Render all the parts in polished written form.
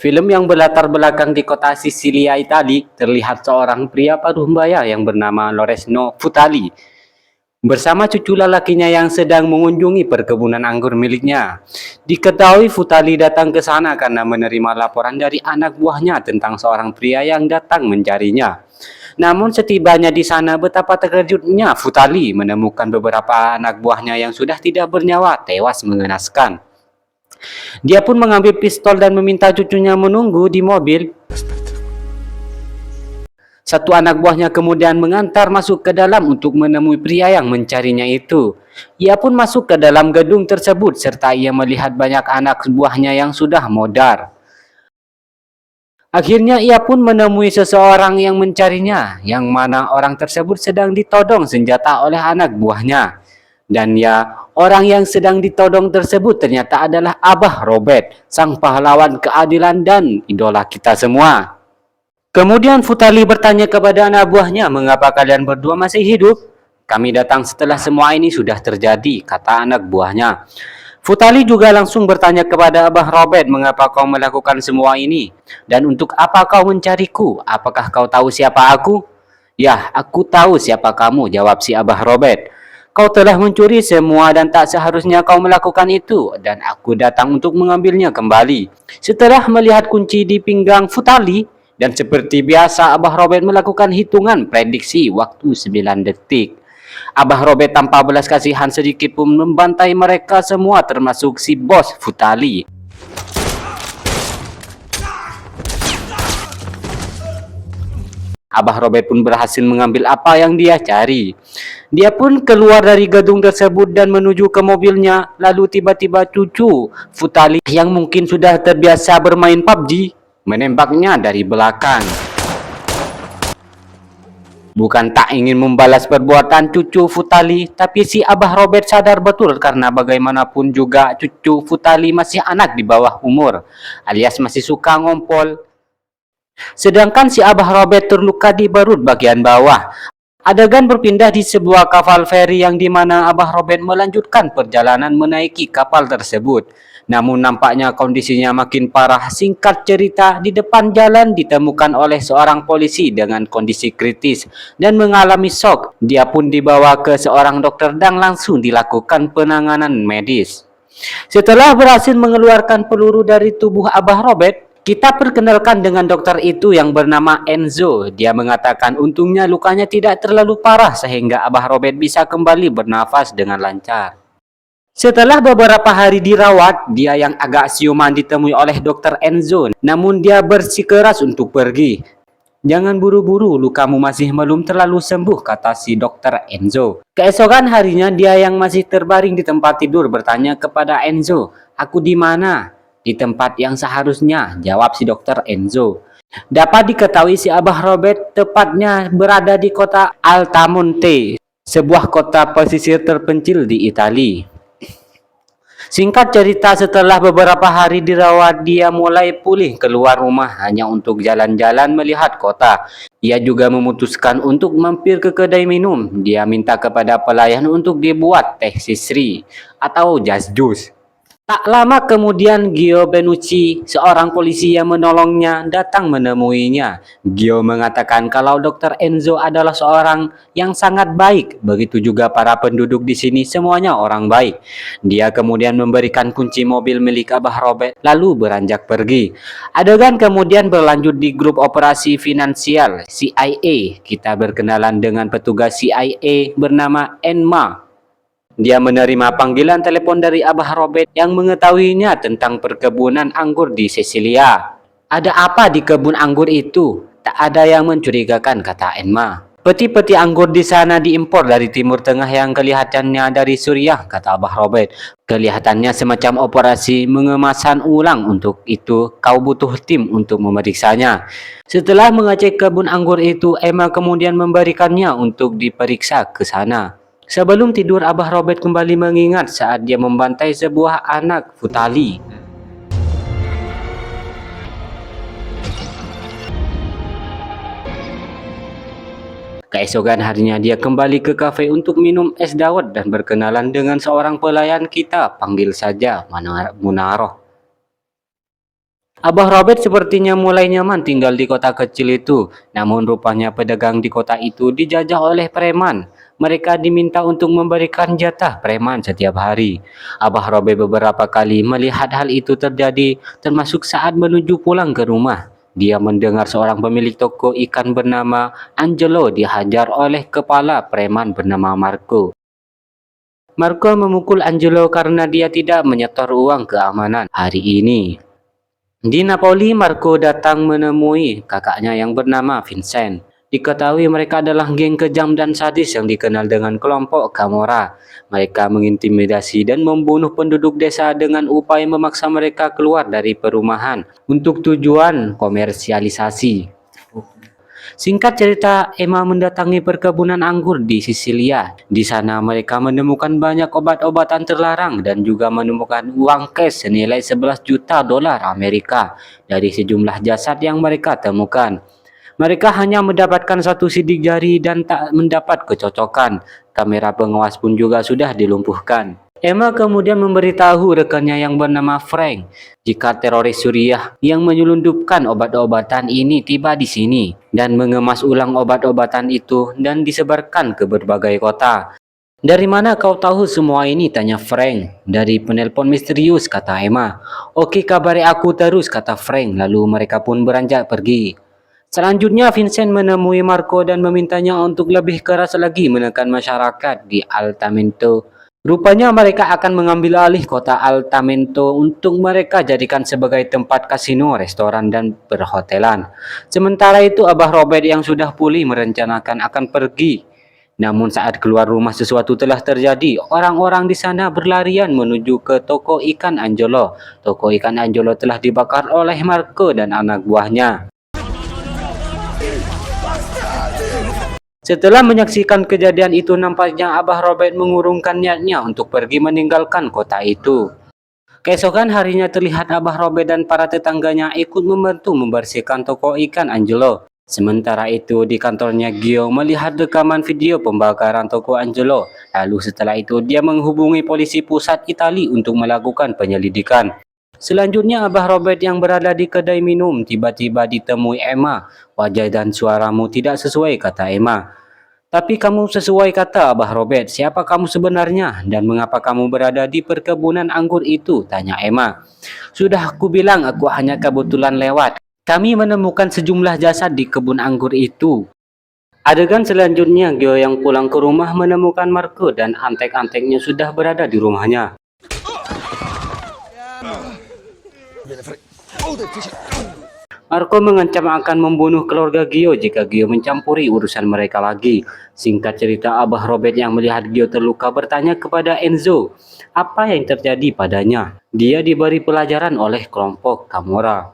Film yang berlatar belakang di kota Sisilia, Italia, terlihat seorang pria paruh baya yang bernama Lorenzo Futali bersama cucu lelakinya yang sedang mengunjungi perkebunan anggur miliknya. Diketahui Futali datang ke sana karena menerima laporan dari anak buahnya tentang seorang pria yang datang mencarinya. Namun setibanya di sana, betapa terkejutnya Futali menemukan beberapa anak buahnya yang sudah tidak bernyawa tewas mengenaskan. Dia pun mengambil pistol dan meminta cucunya menunggu di mobil. Satu anak buahnya kemudian mengantar masuk ke dalam untuk menemui pria yang mencarinya itu. Ia pun masuk ke dalam gedung tersebut serta ia melihat banyak anak buahnya yang sudah modar. Akhirnya ia pun menemui seseorang yang mencarinya, yang mana orang tersebut sedang ditodong senjata oleh anak buahnya. Dan ya, orang yang sedang ditodong tersebut ternyata adalah Abah Robert, sang pahlawan keadilan dan idola kita semua. Kemudian Futali bertanya kepada anak buahnya, mengapa kalian berdua masih hidup? Kami datang setelah semua ini sudah terjadi, kata anak buahnya. Futali juga langsung bertanya kepada Abah Robert, mengapa kau melakukan semua ini? Dan untuk apa kau mencariku? Apakah kau tahu siapa aku? Ya, aku tahu siapa kamu, jawab si Abah Robert. Kau telah mencuri semua dan tak seharusnya kau melakukan itu. Dan aku datang untuk mengambilnya kembali. Setelah melihat kunci di pinggang Futali, dan seperti biasa Abah Robert melakukan hitungan prediksi waktu 9 detik. Abah Robert tanpa belas kasihan sedikit pun membantai mereka semua termasuk si bos Futali. Abah Robert pun berhasil mengambil apa yang dia cari. Dia pun keluar dari gedung tersebut dan menuju ke mobilnya. Lalu tiba-tiba cucu Futali yang mungkin sudah terbiasa bermain PUBG menembaknya dari belakang. Bukan tak ingin membalas perbuatan cucu Futali, tapi si Abah Robert sadar betul karena bagaimanapun juga cucu Futali masih anak di bawah umur, alias masih suka ngompol. Sedangkan si Abah Robert terluka di perut bagian bawah. Adegan berpindah di sebuah kapal feri yang dimana Abah Robert melanjutkan perjalanan menaiki kapal tersebut. Namun nampaknya kondisinya makin parah. Singkat cerita, di depan jalan ditemukan oleh seorang polisi dengan kondisi kritis dan mengalami shock. Dia pun dibawa ke seorang dokter dan langsung dilakukan penanganan medis. Setelah berhasil mengeluarkan peluru dari tubuh Abah Robert, kita perkenalkan dengan dokter itu yang bernama Enzo. Dia mengatakan untungnya lukanya tidak terlalu parah sehingga Abah Robert bisa kembali bernafas dengan lancar. Setelah beberapa hari dirawat, dia yang agak siuman ditemui oleh dokter Enzo. Namun dia bersikeras untuk pergi. Jangan buru-buru, lukamu masih belum terlalu sembuh, kata si dokter Enzo. Keesokan harinya dia yang masih terbaring di tempat tidur bertanya kepada Enzo, aku di mana? Di tempat yang seharusnya, jawab si dokter Enzo. Dapat diketahui si Abah Robert tepatnya berada di kota Altamonte, sebuah kota pesisir terpencil di Italia. Singkat cerita, setelah beberapa hari dirawat, dia mulai pulih keluar rumah hanya untuk jalan-jalan melihat kota. Ia juga memutuskan untuk mampir ke kedai minum. Dia minta kepada pelayan untuk dibuat teh sisri atau jas jus. Tak lama kemudian Gio Benucci, seorang polisi yang menolongnya, datang menemuinya. Gio mengatakan kalau Dr. Enzo adalah seorang yang sangat baik. Begitu juga para penduduk di sini, semuanya orang baik. Dia kemudian memberikan kunci mobil milik Abah Robert, lalu beranjak pergi. Adegan kemudian berlanjut di grup operasi finansial CIA. Kita berkenalan dengan petugas CIA bernama Enma. Dia menerima panggilan telepon dari Abah Robert yang mengetahuinya tentang perkebunan anggur di Sisilia. Ada apa di kebun anggur itu? Tak ada yang mencurigakan, kata Enma. Peti-peti anggur di sana diimpor dari Timur Tengah yang kelihatannya dari Suriah, kata Abah Robert. Kelihatannya semacam operasi pengemasan ulang, untuk itu kau butuh tim untuk memeriksanya. Setelah mengecek kebun anggur itu, Emma kemudian memberikannya untuk diperiksa ke sana. Sebelum tidur, Abah Robert kembali mengingat saat dia membantai sebuah anak Futali. Keesokan harinya dia kembali ke kafe untuk minum es dawet dan berkenalan dengan seorang pelayan, kita panggil saja Munaroh. Abah Robert sepertinya mulai nyaman tinggal di kota kecil itu, namun rupanya pedagang di kota itu dijajah oleh preman. Mereka diminta untuk memberikan jatah preman setiap hari. Abah Robert beberapa kali melihat hal itu terjadi, termasuk saat menuju pulang ke rumah. Dia mendengar seorang pemilik toko ikan bernama Angelo dihajar oleh kepala preman bernama Marco. Marco memukul Angelo karena dia tidak menyetor uang keamanan hari ini. Di Napoli, Marco datang menemui kakaknya yang bernama Vincent. Diketahui mereka adalah geng kejam dan sadis yang dikenal dengan kelompok Camorra. Mereka mengintimidasi dan membunuh penduduk desa dengan upaya memaksa mereka keluar dari perumahan untuk tujuan komersialisasi. Singkat cerita, Emma mendatangi perkebunan anggur di Sisilia. Di sana mereka menemukan banyak obat-obatan terlarang dan juga menemukan uang cash senilai 11 juta dolar Amerika dari sejumlah jasad yang mereka temukan. Mereka hanya mendapatkan satu sidik jari dan tak mendapat kecocokan. Kamera pengawas pun juga sudah dilumpuhkan. Emma kemudian memberitahu rekannya yang bernama Frank jika teroris Suriah yang menyelundupkan obat-obatan ini tiba di sini dan mengemas ulang obat-obatan itu dan disebarkan ke berbagai kota. "Dari mana kau tahu semua ini?" tanya Frank. "Dari penelpon misterius," kata Emma. "Oke, kabari aku terus," kata Frank. Lalu mereka pun beranjak pergi. Selanjutnya Vincent menemui Marco dan memintanya untuk lebih keras lagi menekan masyarakat di Altamento. Rupanya mereka akan mengambil alih kota Altamento untuk mereka jadikan sebagai tempat kasino, restoran, dan perhotelan. Sementara itu Abah Robert yang sudah pulih merencanakan akan pergi. Namun saat keluar rumah sesuatu telah terjadi. Orang-orang di sana berlarian menuju ke toko ikan Angelo. Toko ikan Angelo telah dibakar oleh Marco dan anak buahnya. Setelah menyaksikan kejadian itu, nampaknya Abah Robert mengurungkan niatnya untuk pergi meninggalkan kota itu. Keesokan harinya terlihat Abah Robert dan para tetangganya ikut membantu membersihkan toko ikan Angelo. Sementara itu di kantornya Gio melihat rekaman video pembakaran toko Angelo. Lalu setelah itu dia menghubungi polisi pusat Italia untuk melakukan penyelidikan. Selanjutnya Abah Robert yang berada di kedai minum tiba-tiba ditemui Emma. "Wajah dan suaramu tidak sesuai," kata Emma. "Tapi kamu sesuai," kata Abah Robert. "Siapa kamu sebenarnya dan mengapa kamu berada di perkebunan anggur itu?" tanya Emma. "Sudah aku bilang aku hanya kebetulan lewat. Kami menemukan sejumlah jasad di kebun anggur itu." Adegan selanjutnya, Gio yang pulang ke rumah menemukan Marco dan antek-anteknya sudah berada di rumahnya. Marco mengancam akan membunuh keluarga Gio jika Gio mencampuri urusan mereka lagi. Singkat cerita, Abah Robert yang melihat Gio terluka bertanya kepada Enzo apa yang terjadi padanya. Dia diberi pelajaran oleh kelompok Camorra.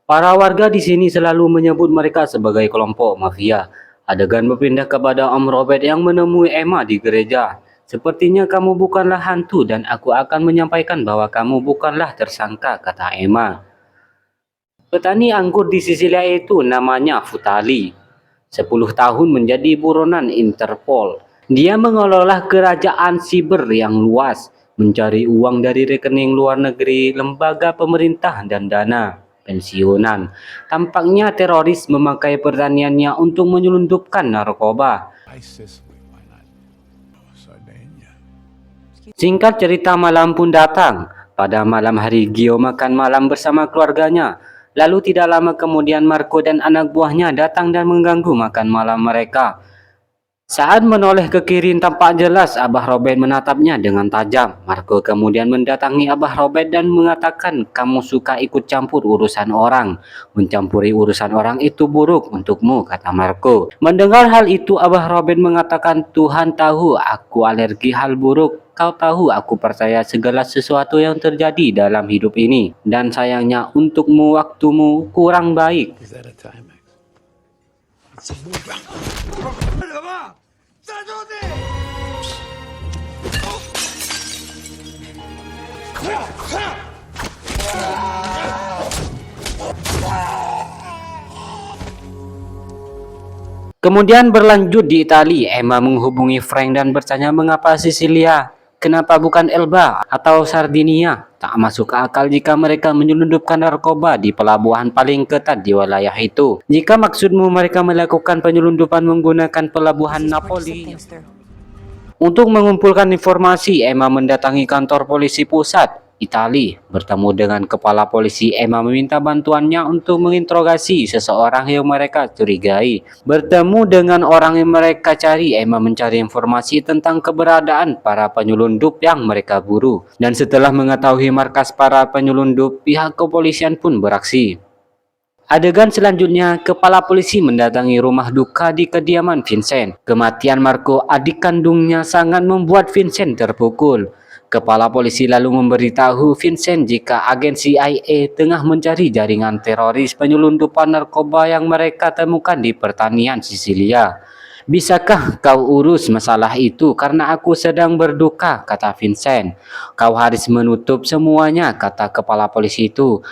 Para warga di sini selalu menyebut mereka sebagai kelompok mafia. Adegan berpindah kepada Om Robert yang menemui Emma di gereja. "Sepertinya kamu bukanlah hantu dan aku akan menyampaikan bahwa kamu bukanlah tersangka," kata Emma. Petani anggur di Sisilia itu namanya Futali. 10 tahun menjadi buronan Interpol. Dia mengelola kerajaan siber yang luas, mencari uang dari rekening luar negeri, lembaga pemerintah, dan dana pensiunan. Tampaknya teroris memakai pertaniannya untuk menyelundupkan narkoba. Singkat cerita, malam pun datang. Pada malam hari Gio makan malam bersama keluarganya. Lalu tidak lama kemudian Marco dan anak buahnya datang dan mengganggu makan malam mereka. Saat menoleh ke kiri tampak jelas Abah Robert menatapnya dengan tajam. Marco kemudian mendatangi Abah Robert dan mengatakan, "Kamu suka ikut campur urusan orang. Mencampuri urusan orang itu buruk untukmu," kata Marco. Mendengar hal itu Abah Robert mengatakan, "Tuhan tahu aku alergi hal buruk. Kau tahu aku percaya segala sesuatu yang terjadi dalam hidup ini. Dan sayangnya untukmu waktumu kurang baik." Kemudian berlanjut di Italia, Emma menghubungi Frank dan bertanya mengapa Sisilia Kenapa bukan Elba atau Sardinia? Tak masuk akal jika mereka menyelundupkan narkoba di pelabuhan paling ketat di wilayah itu. Jika maksudmu mereka melakukan penyelundupan menggunakan pelabuhan Napoli untuk mengumpulkan informasi, Emma mendatangi kantor polisi pusat Italia. Bertemu dengan kepala polisi, Emma meminta bantuannya untuk menginterogasi seseorang yang mereka curigai. Bertemu dengan orang yang mereka cari, Emma mencari informasi tentang keberadaan para penyelundup yang mereka buru. Dan setelah mengetahui markas para penyelundup, pihak kepolisian pun beraksi. Adegan selanjutnya, kepala polisi mendatangi rumah duka di kediaman Vincent. Kematian Marco, adik kandungnya, sangat membuat Vincent terpukul. Kepala polisi lalu memberitahu Vincent jika agen CIA tengah mencari jaringan teroris penyelundupan narkoba yang mereka temukan di pertanian Sisilia. Bisakah kau urus masalah itu karena aku sedang berduka, kata Vincent. Kau harus menutup semuanya, kata kepala polisi itu.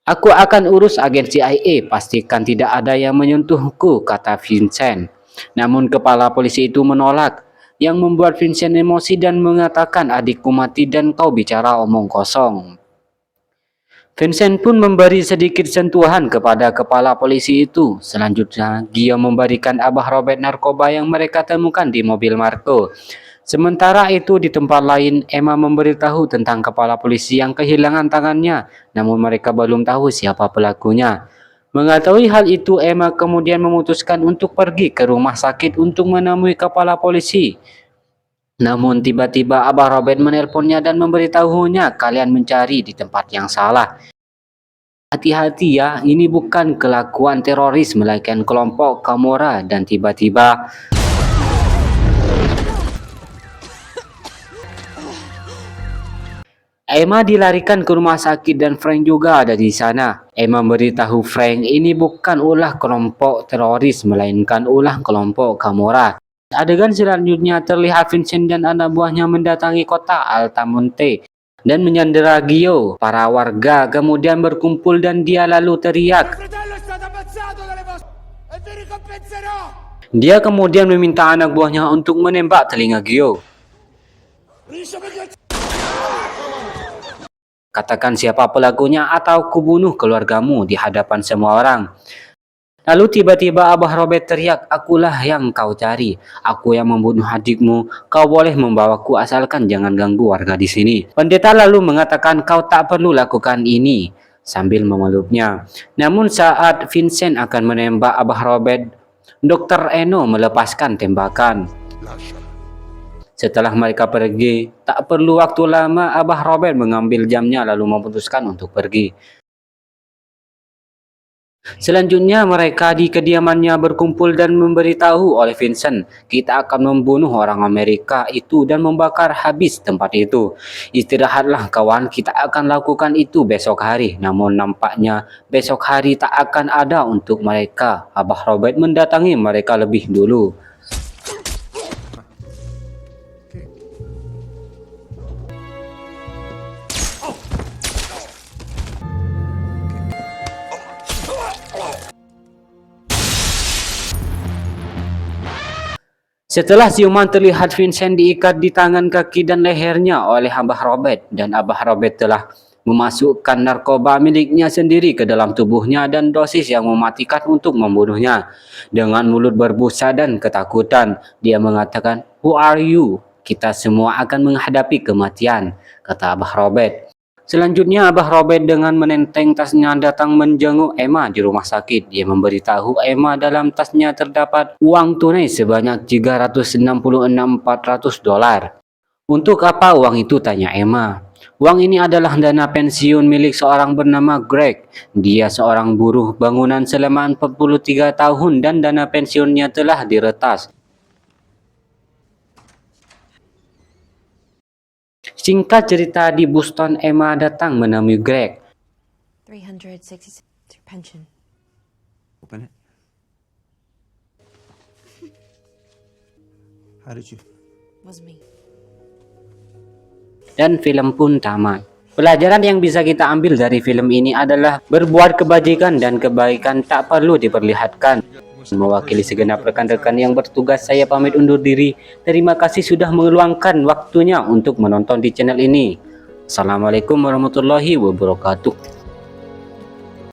Aku akan urus agen CIA, pastikan tidak ada yang menyentuhku, kata Vincent. Namun kepala polisi itu menolak, yang membuat Vincent emosi dan mengatakan adikku mati dan kau bicara omong kosong. Vincent pun memberi sedikit sentuhan kepada kepala polisi itu. Selanjutnya, Gio memberikan Abah Robert narkoba yang mereka temukan di mobil Marco. Sementara itu di tempat lain, Emma memberitahu tentang kepala polisi yang kehilangan tangannya, namun mereka belum tahu siapa pelakunya. Mengetahui hal itu, Emma kemudian memutuskan untuk pergi ke rumah sakit untuk menemui kepala polisi. Namun tiba-tiba Abah Robert menelponnya dan memberitahunya kalian mencari di tempat yang salah. Hati-hati ya, ini bukan kelakuan teroris melainkan kelompok Camorra. Dan tiba-tiba Emma dilarikan ke rumah sakit dan Frank juga ada di sana. Emma memberitahu Frank ini bukan ulah kelompok teroris melainkan ulah kelompok Camorra. Adegan selanjutnya terlihat Vincent dan anak buahnya mendatangi kota Altamonte dan menyandera Gio. Para warga kemudian berkumpul dan dia lalu teriak. Dia kemudian meminta anak buahnya untuk menembak telinga Gio. Katakan siapa pelakunya atau kubunuh keluargamu di hadapan semua orang. Lalu tiba-tiba Abah Robert teriak, akulah yang kau cari. Aku yang membunuh adikmu. Kau boleh membawaku asalkan jangan ganggu warga di sini. Pendeta lalu mengatakan kau tak perlu lakukan ini sambil memeluknya. Namun saat Vincent akan menembak Abah Robert, Dr. Eno melepaskan tembakan. Setelah mereka pergi, tak perlu waktu lama Abah Robert mengambil jamnya lalu memutuskan untuk pergi. Selanjutnya mereka di kediamannya berkumpul dan memberitahu oleh Vincent, kita akan membunuh orang Amerika itu dan membakar habis tempat itu. Istirahatlah kawan, kita akan lakukan itu besok hari. Namun nampaknya besok hari tak akan ada untuk mereka. Abah Robert mendatangi mereka lebih dulu. Setelah siuman terlihat Vincent diikat di tangan, kaki, dan lehernya oleh Abah Robert. Dan Abah Robert telah memasukkan narkoba miliknya sendiri ke dalam tubuhnya dan dosis yang mematikan untuk membunuhnya. Dengan mulut berbusa dan ketakutan, dia mengatakan, "Who are you? Kita semua akan menghadapi kematian," kata Abah Robert. Selanjutnya Abah Robert dengan menenteng tasnya datang menjenguk Emma di rumah sakit. Dia memberitahu Emma dalam tasnya terdapat uang tunai sebanyak $366,400. Untuk apa uang itu, tanya Emma. Uang ini adalah dana pensiun milik seorang bernama Greg. Dia seorang buruh bangunan selama 43 tahun dan dana pensiunnya telah diretas. Singkat cerita, di Boston, Emma datang menemui Greg. 366 your pension. Open it. How did you? Was me. Dan film pun tamat. Pelajaran yang bisa kita ambil dari film ini adalah berbuat kebajikan dan kebaikan tak perlu diperlihatkan. Mewakili segenap rekan-rekan yang bertugas, saya pamit undur diri. Terima kasih sudah meluangkan waktunya untuk menonton di channel ini. Assalamualaikum warahmatullahi wabarakatuh.